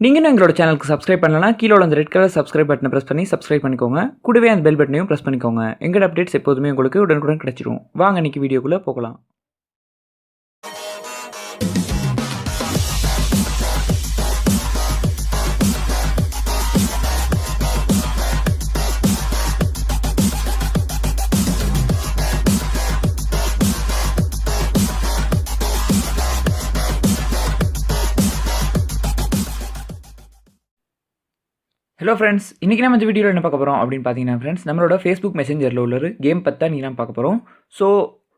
நீங்க இன்னும் எங்களோட சேனலுக்கு சப்ஸ்கிரைப் பண்ணலனா கீழ உள்ள அந்த ரெட் கலர் சப்ஸ்கிரைப் பட்டனை பிரஸ் பண்ணி சப்ஸ்கிரைப் பண்ணிக்கோங்க. கூடவே அந்த பெல் பட்டனையும் பிரஸ் பண்ணிக்கோங்க. எங்களோட அப்டேட்ஸ் எப்போதுமே உங்களுக்கு உடனுக்குடன் கிடைச்சிரும். வாங்க இன்னைக்கு வீடியோக்குள்ள போகலாம். ஹலோ ஃப்ரெண்ட்ஸ், இன்றைக்கி நம்ம இந்த வீடியோவில் என்ன பார்க்க போகிறோம் அப்படின்னு பார்த்தீங்கன்னா ஃப்ரெண்ட்ஸ், நம்மளோட ஃபேஸ்புக் மெசேஞ்சரில் உள்ள ஒரு கேம் பற்றி தான் நீங்கள் பார்க்க போகிறோம். ஸோ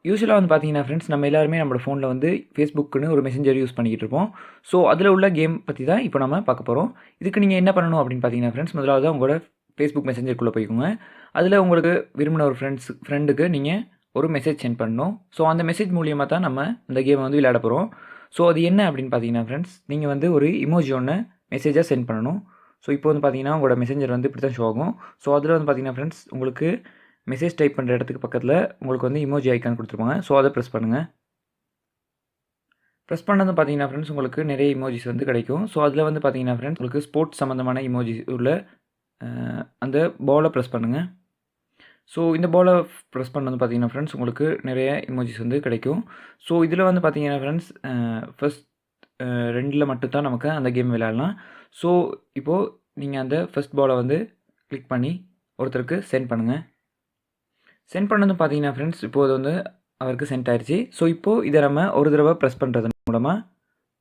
யூஸ்வலாக வந்து பார்த்தீங்கன்னா ஃப்ரெண்ட்ஸ், நம்ம எல்லாருமே நம்மளோட ஃபோனில் வந்து ஃபேஸ்புக்குன்னு ஒரு மெசேஞ்சர் யூஸ் பண்ணிக்கிட்டு இருப்போம். ஸோ அதில் உள்ள கேம் பற்றி தான் இப்போ நம்ம பார்க்க போகிறோம். இதுக்கு நீங்கள் என்ன பண்ணணும் அப்படின்னு பார்த்தீங்கன்னா ஃப்ரெண்ட்ஸ், முதலாவது உங்களோட ஃபேஸ்புக் மெசேஞ்சருக்குள்ளே போய்க்கோங்க. அதில் உங்களுக்கு விரும்பின ஒரு ஃப்ரெண்டுக்கு நீங்கள் ஒரு மெசேஜ் சென்ட் பண்ணணும். ஸோ அந்த மெசேஜ் மூலியமாக தான் நம்ம அந்த கேமை வந்து விளையாட போகிறோம். ஸோ அது என்ன அப்படின்னு பார்த்தீங்கன்னா ஃப்ரெண்ட்ஸ், நீங்கள் வந்து ஒரு இமோஜி ஒன்று மெசேஜாக சென்ட் பண்ணணும். ஸோ இப்போ வந்து பார்த்தீங்கன்னா உங்களோட மெசேஞ்சர் வந்து இப்படி தான் ஷோ ஆகும். ஸோ அதில் வந்து பார்த்தீங்கன்னா ஃப்ரெண்ட்ஸ், உங்களுக்கு மெசேஜ் டைப் பண்ணுற இடத்துக்கு பக்கத்தில் உங்களுக்கு வந்து இமோஜி ஐக்கான் கொடுத்துருப்பாங்க. ஸோ அதை ப்ரெஸ் பண்ணுங்கள். ப்ரெஸ் பண்ணது பார்த்தீங்கன்னா ஃப்ரெண்ட்ஸ், உங்களுக்கு நிறைய இமோஜிஸ் வந்து கிடைக்கும். ஸோ அதில் வந்து பார்த்தீங்கன்னா ஃப்ரெண்ட்ஸ், உங்களுக்கு ஸ்போர்ட்ஸ் சம்மந்தமான இமோஜிஸ் உள்ள அந்த பாலை ப்ரெஸ் பண்ணுங்கள். ஸோ இந்த பாலை ப்ரெஸ் பண்ணது பார்த்தீங்கன்னா ஃப்ரெண்ட்ஸ், உங்களுக்கு நிறைய இமோஜிஸ் வந்து கிடைக்கும். ஸோ இதில் வந்து பார்த்தீங்கன்னா ஃப்ரெண்ட்ஸ், ஃபஸ்ட் 2 மட்டும் தான் நமக்கு அந்த கேம் விளையாடலாம். ஸோ இப்போது நீங்கள் அந்த ஃபஸ்ட் பாலை வந்து கிளிக் பண்ணி ஒருத்தருக்கு சென்ட் பண்ணுங்கள். சென்ட் பண்ணது பார்த்தீங்கன்னா ஃப்ரெண்ட்ஸ், இப்போது வந்து அவருக்கு சென்ட் ஆயிடுச்சு. ஸோ இப்போது இதை நம்ம ஒரு தடவை ப்ரெஸ் பண்ணுறது மூலமாக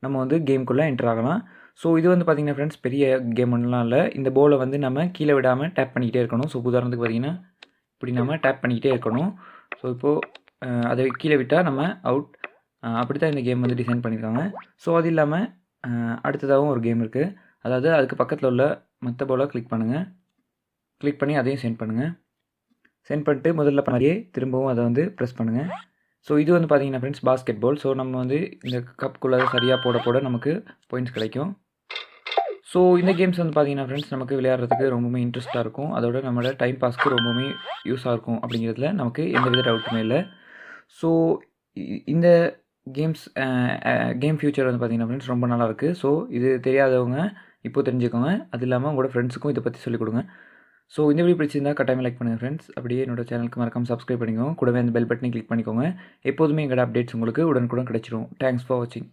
நம்ம வந்து கேம்குள்ளே என்டர் ஆகலாம். ஸோ இது வந்து பார்த்திங்கன்னா ஃப்ரெண்ட்ஸ், பெரிய கேம் ஒன்றுலாம் இல்லை. இந்த பாலை வந்து நம்ம கீழே விடாமல் டேப் பண்ணிக்கிட்டே இருக்கணும். ஸோ உதாரணத்துக்கு பார்த்திங்கன்னா இப்படி நம்ம டேப் பண்ணிக்கிட்டே இருக்கணும். ஸோ இப்போது அதை கீழே விட்டால் நம்ம அவுட். அப்படி தான் இந்த கேம் வந்து டிசைன் பண்ணியிருக்காங்க. ஸோ அது இல்லாமல் அடுத்ததாகவும் ஒரு கேம் இருக்குது. அதாவது அதுக்கு பக்கத்தில் உள்ள மற்ற பாலை கிளிக் பண்ணுங்கள். கிளிக் பண்ணி அதையும் சென்ட் பண்ணுங்கள். சென்ட் பண்ணிட்டு முதல்ல மாதிரியே திரும்பவும் அதை வந்து ப்ரெஸ் பண்ணுங்கள். ஸோ இது வந்து பார்த்திங்கன்னா ஃப்ரெண்ட்ஸ், பாஸ்கெட் பால். ஸோ நம்ம வந்து இந்த கப்புக்குள்ளே சரியாக போட நமக்கு பாயிண்ட்ஸ் கிடைக்கும். ஸோ இந்த கேம்ஸ் வந்து பார்த்திங்கன்னா ஃப்ரெண்ட்ஸ், நமக்கு விளையாடுறதுக்கு ரொம்பவுமே இன்ட்ரெஸ்ட்டாக இருக்கும். அதோட நம்மளோட டைம் பாஸ்க்கு ரொம்பவுமே யூஸாக இருக்கும் அப்படிங்கிறதுல நமக்கு எந்தவித டவுட்டுமே இல்லை. ஸோ இந்த கேம் ஃபியூச்சர் வந்து பார்த்திங்கன்னா ஃப்ரெண்ட்ஸ் ரொம்ப நல்லாயிருக்கு. ஸோ இது தெரியாதவங்க இப்போ தெரிஞ்சுக்கோங்க. அது இல்லாமல் உங்களோட ஃப்ரெண்ட்ஸுக்கும் இதை பற்றி சொல்லிக் கொடுங்க. ஸோ இந்த வீடியோ பிடிச்சிருந்தா கட்டாயமாக லைக் பண்ணுங்கள் ஃப்ரெண்ட்ஸ். அப்படியே என்னோட சேனலுக்கு மறக்காமல் சப்ஸ்கிரைப் பண்ணிக்கோங்க. கூடவே அந்த பெல் பட்டனை கிளிக் பண்ணிக்கோங்க. எப்போதுமே எங்களோட அப்டேட்ஸ் உங்களுக்கு உடனுக்குடன் கிடைச்சிரும். தேங்க்ஸ் ஃபார் வாட்சிங்.